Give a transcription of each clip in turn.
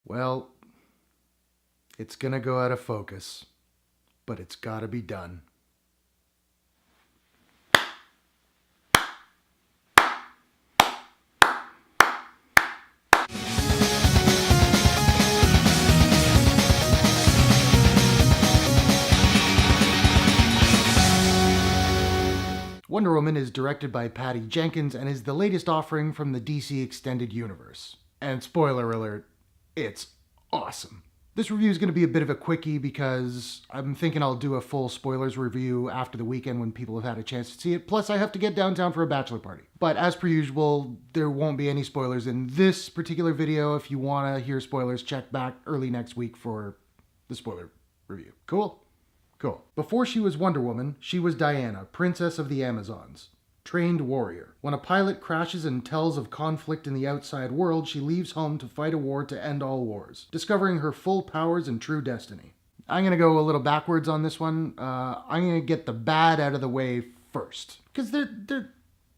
Well, it's gonna go out of focus, but it's gotta be done. Wonder Woman is directed by Patty Jenkins and is the latest offering from the DC Extended Universe. And spoiler alert, it's awesome. This review is going to be a bit of a quickie because I'm thinking I'll do a full spoilers review after the weekend when people have had a chance to see it. Plus, I have to get downtown for a bachelor party. But as per usual, there won't be any spoilers in this particular video. If you want to hear spoilers, check back early next week for the spoiler review. Cool? Cool. Before she was Wonder Woman, she was Diana, Princess of the Amazons. Trained warrior. When a pilot crashes and tells of conflict in the outside world, she leaves home to fight a war to end all wars, discovering her full powers and true destiny. I'm going to go a little backwards on this one. I'm going to get the bad out of the way first. Because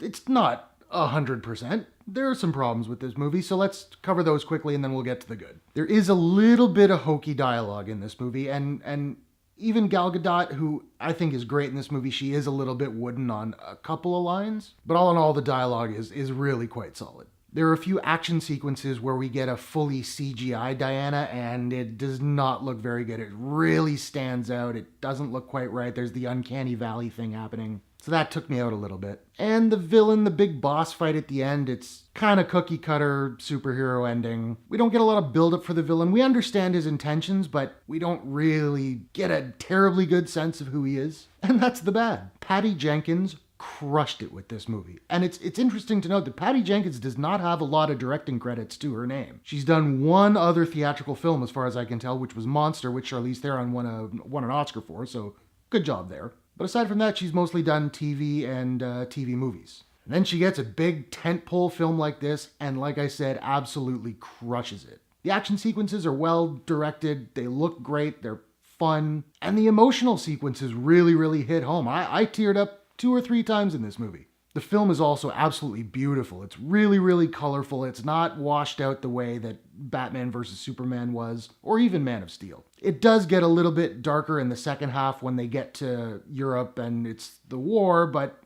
it's not 100%. There are some problems with this movie, so let's cover those quickly and then we'll get to the good. There is a little bit of hokey dialogue in this movie, and even Gal Gadot, who I think is great in this movie, she is a little bit wooden on a couple of lines. But all in all, the dialogue is really quite solid. There are a few action sequences where we get a fully CGI Diana, and it does not look very good. It really stands out. It doesn't look quite right. There's the uncanny valley thing happening. So that took me out a little bit. And the villain, the big boss fight at the end, it's kind of cookie cutter superhero ending. We don't get a lot of build up for the villain. We understand his intentions, but we don't really get a terribly good sense of who he is. And that's the bad. Patty Jenkins crushed it with this movie. And it's interesting to note that Patty Jenkins does not have a lot of directing credits to her name. She's done one other theatrical film, as far as I can tell, which was Monster, which Charlize Theron won an Oscar for, so good job there. But aside from that, she's mostly done TV and TV movies. And then she gets a big tentpole film like this, and like I said, absolutely crushes it. The action sequences are well directed, they look great, they're fun, and the emotional sequences really hit home. I teared up 2 or 3 times in this movie. The film is also absolutely beautiful. It's really colorful. It's not washed out the way that Batman vs. Superman was, or even Man of Steel. It does get a little bit darker in the second half when they get to Europe and it's the war, but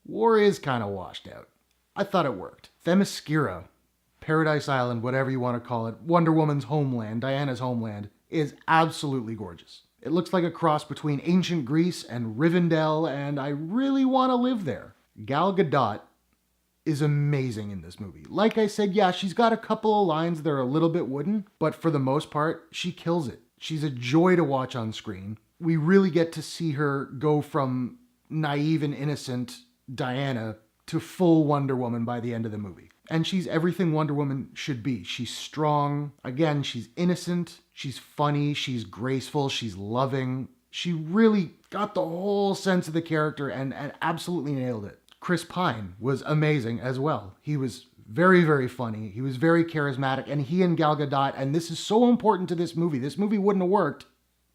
war is kind of washed out. I thought it worked. Themyscira, Paradise Island, whatever you want to call it, Wonder Woman's homeland, Diana's homeland, is absolutely gorgeous. It looks like a cross between ancient Greece and Rivendell, and I really want to live there. Gal Gadot is amazing in this movie. Like I said, yeah, she's got a couple of lines that are a little bit wooden, but for the most part, she kills it. She's a joy to watch on screen. We really get to see her go from naive and innocent Diana to full Wonder Woman by the end of the movie. And she's everything Wonder Woman should be. She's strong. Again, she's innocent. She's funny. She's graceful. She's loving. She really got the whole sense of the character and absolutely nailed it. Chris Pine was amazing as well. He was very funny. He was very charismatic, and he and Gal Gadot, and this is so important to this movie. This movie wouldn't have worked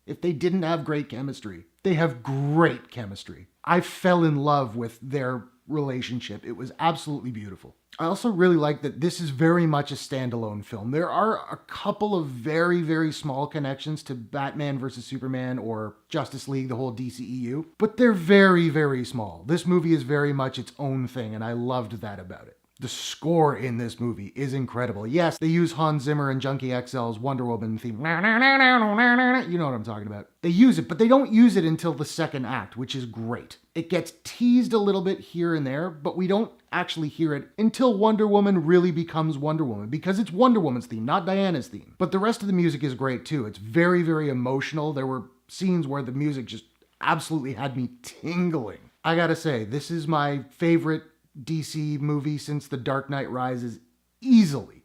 if they didn't have great chemistry. They have great chemistry. I fell in love with their relationship. It was absolutely beautiful. I also really like that this is very much a standalone film. There are a couple of very small connections to Batman vs. Superman or Justice League, the whole DCEU, but they're very small. This movie is very much its own thing, and I loved that about it. The score in this movie is incredible. Yes, they use Hans Zimmer and Junkie XL's Wonder Woman theme. You know what I'm talking about. They use it, but they don't use it until the second act, which is great. It gets teased a little bit here and there, but we don't actually hear it until Wonder Woman really becomes Wonder Woman, because it's Wonder Woman's theme, not Diana's theme. But the rest of the music is great too. It's very emotional. There were scenes where the music just absolutely had me tingling. I gotta say, this is my favorite DC movie since The Dark Knight Rises, easily.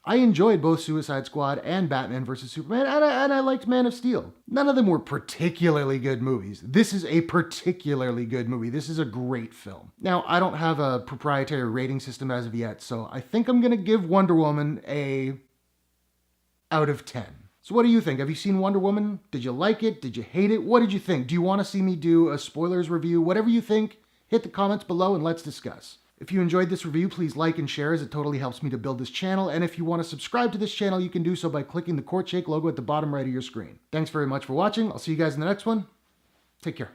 I enjoyed both Suicide Squad and Batman vs. Superman, and I liked Man of Steel. None of them were particularly good movies. This is a particularly good movie. This is a great film. Now, I don't have a proprietary rating system as of yet, so I think I'm going to give Wonder Woman a out of 10. So what do you think? Have you seen Wonder Woman? Did you like it? Did you hate it? What did you think? Do you want to see me do a spoilers review? Whatever you think, hit the comments below and let's discuss. If you enjoyed this review, please like and share as it totally helps me to build this channel. And if you want to subscribe to this channel, you can do so by clicking the Courtshake logo at the bottom right of your screen. Thanks very much for watching. I'll see you guys in the next one. Take care.